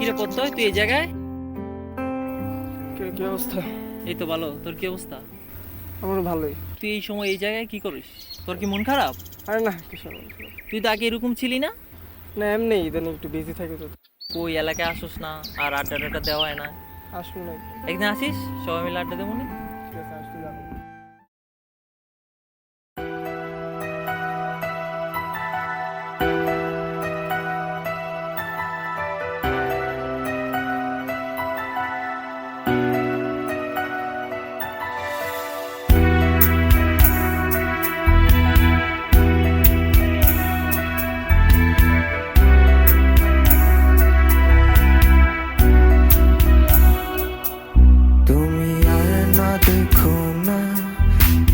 কিরে পড়তে তুই এই জায়গায়? কি অবস্থা? এই তো ভালো। তোর কি অবস্থা? আমার ভালোই। তুই এই সময় এই জায়গায় কি করিস? তোর কি মন খারাপ? আরে না, কিছু না। তুই তো আগে এরকম ছিলি না। না, এমনি ইদানিং একটু বিজি থাকি তো। কই এলাকায় আসোস না, আর আড্ডা টাড্ডা দেওয়া হয় না। আসবো না। একদিন আসিস, সবাই মিলে আড্ডা দেবো নি? ঠিক আছে, আসতে যাবো। তুমি আয়না দেখো না,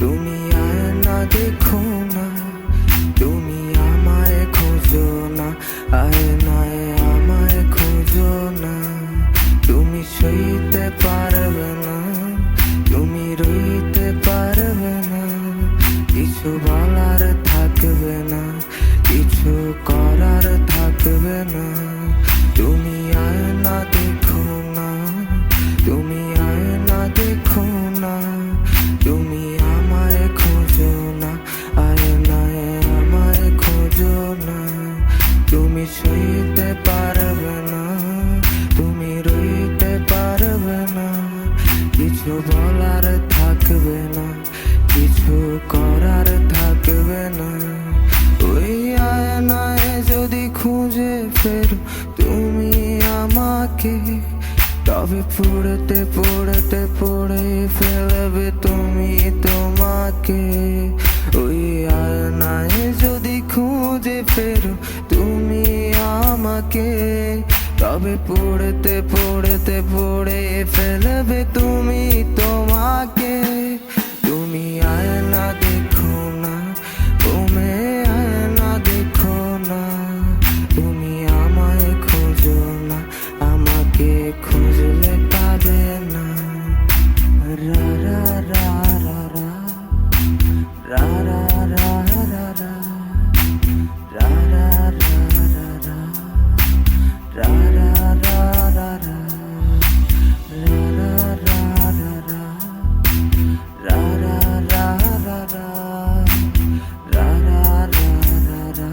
তুমি আয়না দেখো না, তুমি আমায় খোঁজো না, আয়নায় আমায় খোঁজো না। তুমি সইতে পারবে না, তুমি রইতে পারবে না, কিছু বলার থাকবে না, কিছু করার থাকবে না। তুমি আয়না দেখো না, তুমি আয়না দেখো না, তুমি আমায় খোঁজো না, আয়নায় আমায় খোঁজো না। তুমি সইতে পারবে না, তুমি রইতে পারবে না, কিছু বলার থাকবে না, কিছু করার থাকবে না। ওই আয়নায় যদি খুঁজে ফেরো তুমি আমাকে, তবে পড়তে পড়তে পড়ে ফেলবে তুমি তোমাকে। ওই আয়নায় যদি খুঁজে ফেরো তুমি আমাকে, তবে পড়তে পড়তে পড়ে ফেলবে তুমি তোমাকে। তুমি আয়না দেখো না, তুমি আয়না দেখো না, তুমি আমায় খোঁজো না, আমাকে খুঁজলে পাবে না। রা রা রা রা রা, রা রা রা রা রা, রা রা রা রা রা, রা রা রা রা রা, রা রা রা রা রা, রা রা রা রা রা, রা রা রা রা রা,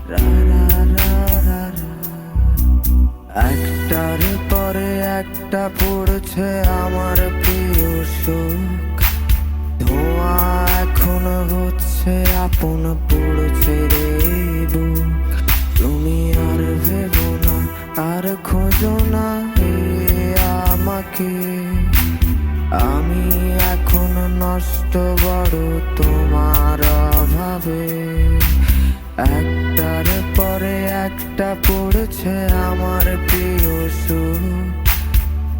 রা রা রা রা রা। একটার পরে একটা পড়ছে আমার প্রিয় সুখ, ধোঁয়া এখন হচ্ছে আপন পড়ছে রে বুক। তুমি আর ভেবো না, আর খোঁজো না আমাকে, আমি এখন নষ্ট বড় তোমার অভাবে। একটার পরে একটা পড়ছে আমার প্রিয় সুখ,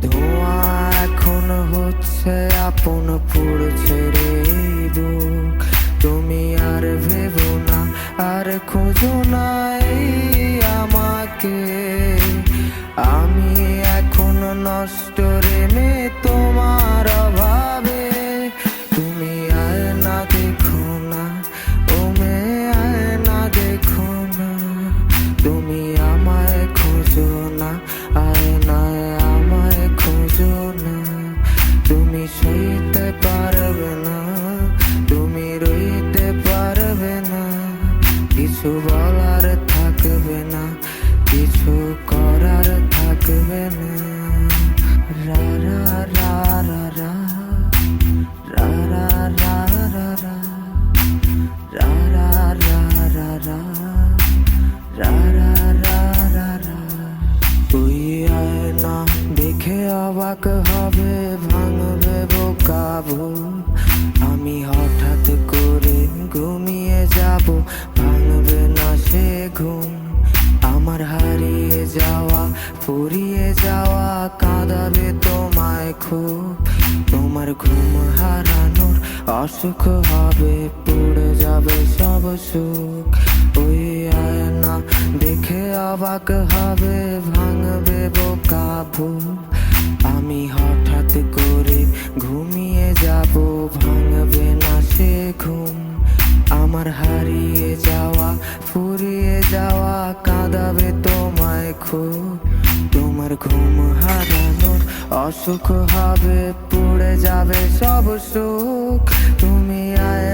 ধোঁয়া এখন হচ্ছে আপন পড়ছে রে বুক। তুমি আর ভেবো না, আর খোঁজো না আমাকে, আমি এখন নষ্ট রে মে তোমার অভাবে। তুমি আয়না দেখো না, ও মে আয়না দেখো না, তুমি আমায় খোঁজো না, আয়নায় আমায় খোঁজো না। তুমি সইতে পারবে না, তুমি রইতে পারবে না, কিছু বলার থাকবে না, কিছু করার থাকবে না। রা রা রা রা রা, রা রা রা রা রা, রা রা রা রা রা, রা রা রা রা রা। তুই আয়না দেখে অবাক হবে, ভাঙবে বোকা ভুল। আমি হঠাৎ করে ঘুমিয়ে যাব, ভাঙবে না সে ঘুম। আমার হারিয়ে যাওয়া, ফুরিয়ে যাওয়া কাঁদাবে তোমায় খুব। তোমার ঘুম হারানোর অসুখ হবে, পড়ে যাবে সব সুখ। ওই আয়না দেখে অবাক হবে, ভাঙবে বোকা ভুল। আমি হঠাৎ করে ঘুমিয়ে যাব, ভাঙবে না সে ঘুম। আমার হারিয়ে যাওয়া, ফুরিয়ে যাওয়া কাঁদাবে তোমায় খুব। তোমার ঘুম হারানোর অসুখ হবে, পুড়ে যাবে সব সুখ। তুমি আয়